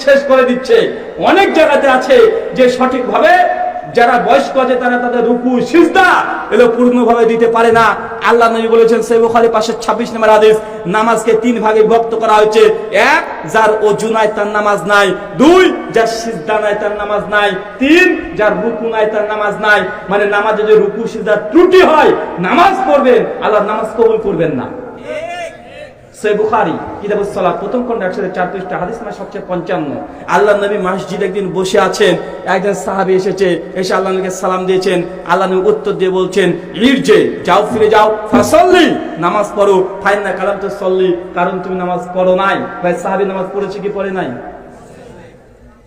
শেষ করে দিচ্ছে। অনেক জায়গাতে আছে যে সঠিকভাবে যারা বয়স্ক আছে তারা তাদের রুকু সিজদা এগুলো পূর্ণভাবে দিতে পারে না। আল্লাহ নবী বলেছেন সহিহ বুখারী 526 নম্বর হাদিস, নামাজকে তিন ভাগে বিভক্ত করা হয়েছে। এক, যার ওযু নাই তার নামাজ নাই। দুই, যার সিজদা নাই তার নামাজ নাই। তিন, যার রুকু নাই তার নামাজ নাই। মানে নামাজে যদি রুকু সিজদার ত্রুটি হয় নামাজ পড়বেন, আল্লাহ নামাজ কবুল করবেন না। সহিহ বুখারী কিতাবুস সালাত প্রথম খণ্ড 104 পৃষ্ঠা হাদিস নাম্বার 755। আল্লাহ নবী মসজিদে একদিন বসে আছেন, একজন সাহাবী এসেছে, এসে আল্লাহ নবীকে সালাম দিয়েছেন। আল্লাহ নবী উত্তর দিয়ে বলছেন, ইরজে, যাও ফিরে যাও, ফাসাল্লি, নামাজ পড়ো, ফাইন্না কালাম তুসাল্লি, কারণ তুমি নামাজ পড়ো নাই। ভাই সাহাবী নামাজ পড়েছে কি পড়ে নাই?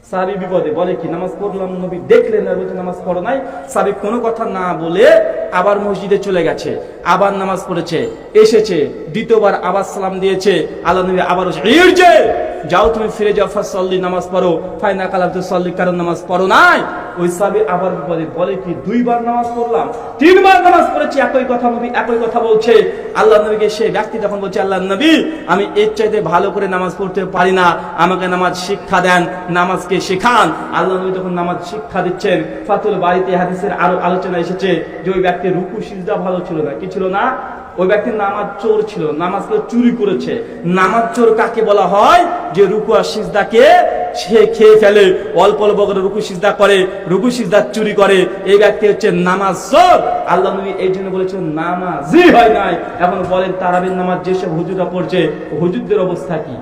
সাহাবী বিপদে বলে কি, নামাজ পড়লাম, নবী দেখলেন আর বলছে নামাজ পড়ো নাই। সাহাবী কোনো কথা না বলে আবার মসজিদে চলে গেছে, আবার নামাজ পড়েছে, এসেছে, দ্বিতীয়বার আবার সালাম দিয়েছে। আল্লাহ নবী আবার ইরজে, যাও তুমি ফিরে যাও, ফাসাল্লি, নামাজ পড়ো, ফাইনা কালাম তুসাল্লি, কারণ নামাজ পড়ো নাই। ওই সাহাবী আবার বিপদে বলে কি, দুইবার নামাজ পড়লাম, তিনবার নামাজ পড়েছি, একই কথা নবী একই কথা বলছে। আল্লাহ নবীকে সেই ব্যক্তি তখন বলছে, আল্লাহ নবী, আমি এর চাইতে ভালো করে নামাজ পড়তে পারি না, আমাকে নামাজ শিক্ষা দেন, নামাজকে শেখান। আল্লাহ নবী তখন নামাজ শিক্ষা দিচ্ছেন। ফাতুল বাড়িতে হাদিসের আরো আলোচনা এসেছে যে ওই ব্যক্তির রুকু সিজদা ভালো ছিল না। কি ছিল না? ওই ব্যক্তি নামাজ চোর ছিল, নামাজকে চুরি করেছে। নামাজ চোর কাকে বলা হয়? যে রুকু আর সিজদাকে সে খেয়ে ফেলে, অল্প অল্প করে রুকু সিজদা করে, রুকু সিজদা চুরি করে, এই ব্যক্তি হচ্ছে নামাজ চোর। আল্লাহ নবী এই জন্য বলেছেন নামাজই হয় নাই। এখন বলেন তারাবির নামাজ যেসব হুজুররা পড়ছে, হুজুরদের অবস্থা কি?